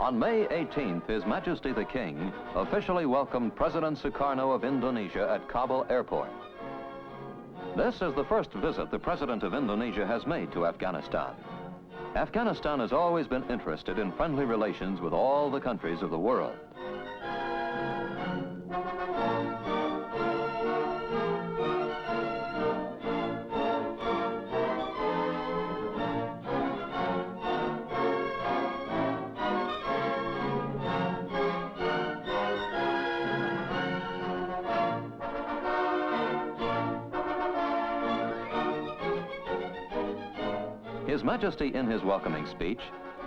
On May 18th, His Majesty the King officially welcomed President Sukarno of Indonesia at Kabul Airport. This is the first visit the President of Indonesia has made to Afghanistan. Afghanistan has always been interested in friendly relations with all the countries of the world. His Majesty, in his welcoming speech,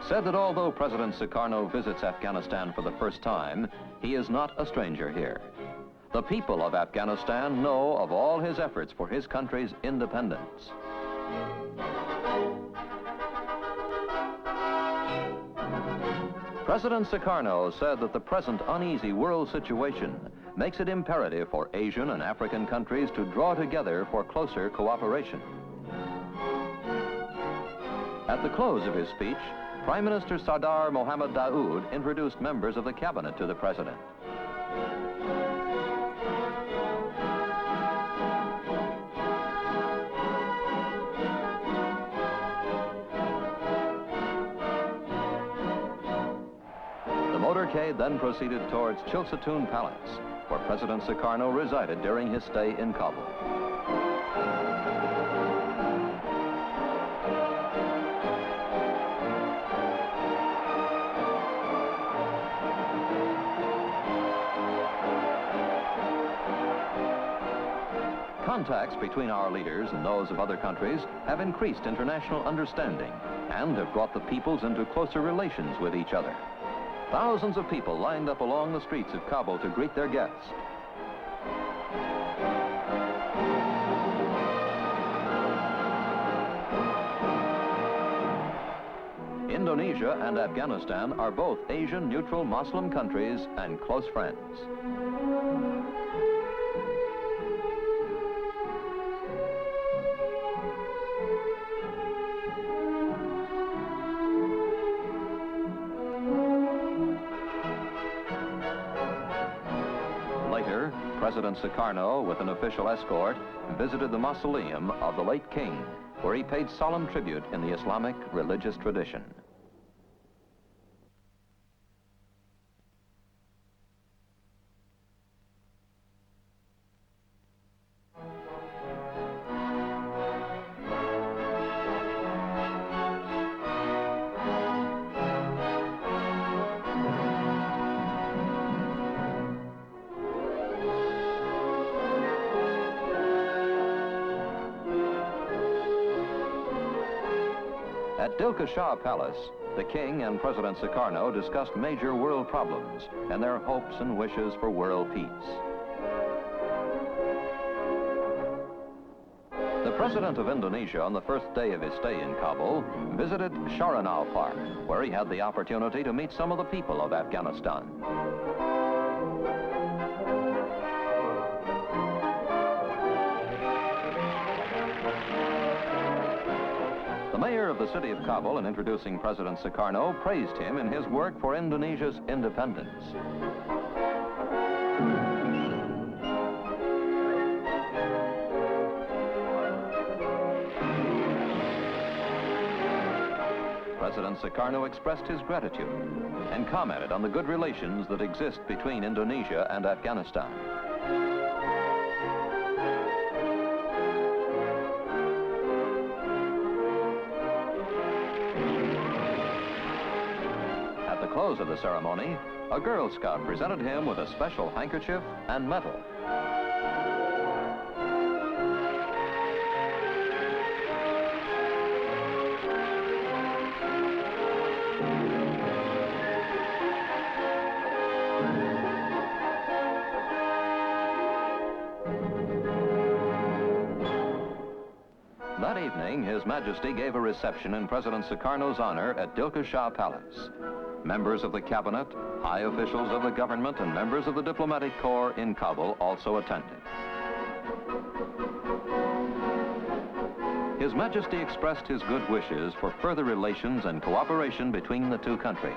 said that although President Sukarno visits Afghanistan for the first time, he is not a stranger here. The people of Afghanistan know of all his efforts for his country's independence. President Sukarno said that the present uneasy world situation makes it imperative for Asian and African countries to draw together for closer cooperation. At the close of his speech, Prime Minister Sardar Mohammad Daoud introduced members of the cabinet to the President. The motorcade then proceeded towards Chilsatoon Palace, where President Sukarno resided during his stay in Kabul. Contacts between our leaders and those of other countries have increased international understanding and have brought the peoples into closer relations with each other. Thousands of people lined up along the streets of Kabul to greet their guests. Indonesia and Afghanistan are both Asian neutral Muslim countries and close friends. Later, President Sukarno, with an official escort, visited the mausoleum of the late king, where he paid solemn tribute in the Islamic religious tradition. At Dilka Shah Palace, the king and President Sukarno discussed major world problems and their hopes and wishes for world peace. The President of Indonesia, on the first day of his stay in Kabul, visited Sharanau Park, where he had the opportunity to meet some of the people of Afghanistan. The mayor of the city of Kabul, in introducing President Sukarno, praised him in his work for Indonesia's independence. President Sukarno expressed his gratitude and commented on the good relations that exist between Indonesia and Afghanistan. At the close of the ceremony, a Girl Scout presented him with a special handkerchief and medal. That evening, His Majesty gave a reception in President Sukarno's honor at Dilka Shah Palace. Members of the cabinet, high officials of the government, and members of the diplomatic corps in Kabul also attended. His Majesty expressed his good wishes for further relations and cooperation between the two countries.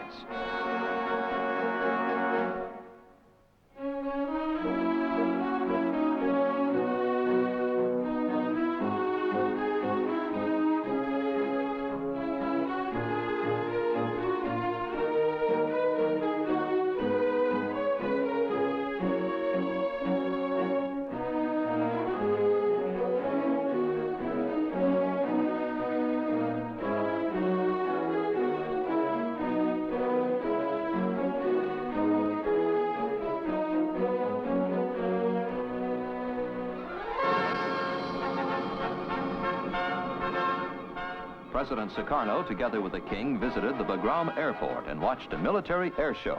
President Sukarno, together with the King, visited the Bagram Airport and watched a military air show.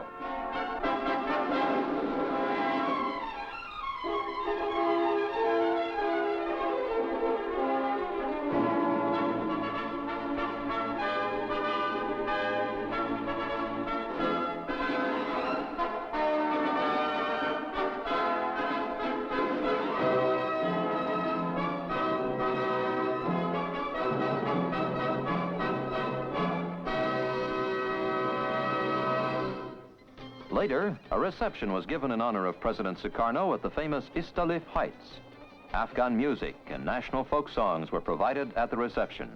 Later, a reception was given in honor of President Sukarno at the famous Istalif Heights. Afghan music and national folk songs were provided at the reception.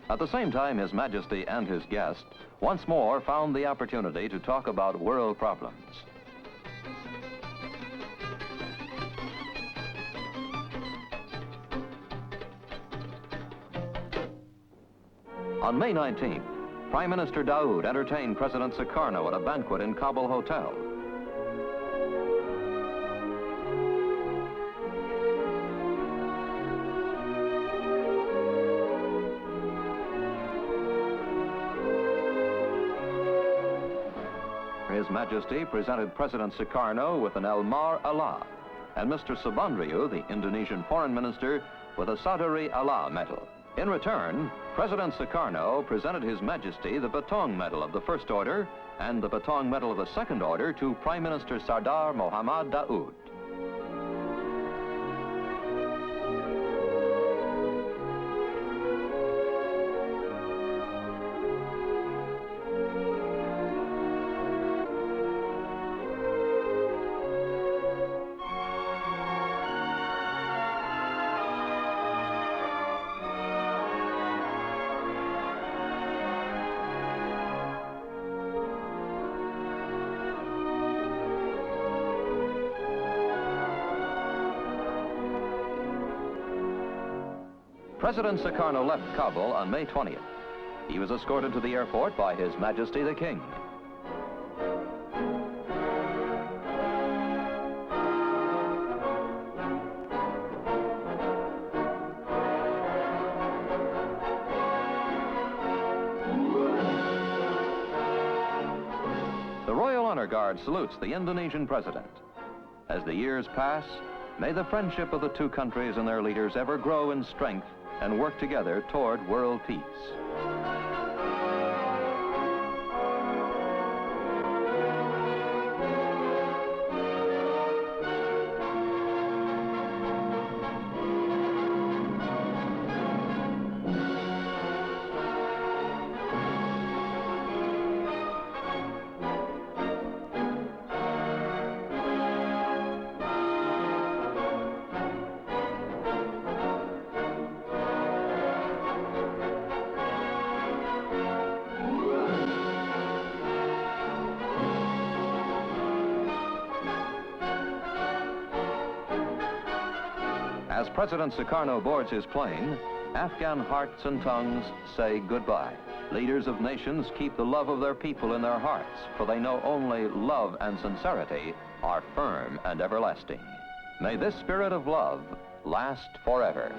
At the same time, His Majesty and his guest once more found the opportunity to talk about world problems. On May 19th, Prime Minister Daoud entertained President Sukarno at a banquet in Kabul Hotel. His Majesty presented President Sukarno with an Elmar Allah, and Mr. Subandrio, the Indonesian Foreign Minister, with a Sadari Allah medal. In return, President Sukarno presented His Majesty the Batong Medal of the First Order and the Batong Medal of the Second Order to Prime Minister Sardar Mohammad Daoud. President Sukarno left Kabul on May 20th. He was escorted to the airport by His Majesty the King. The Royal Honor Guard salutes the Indonesian President. As the years pass, may the friendship of the two countries and their leaders ever grow in strength and work together toward world peace. As President Sukarno boards his plane, Afghan hearts and tongues say goodbye. Leaders of nations keep the love of their people in their hearts, for they know only love and sincerity are firm and everlasting. May this spirit of love last forever.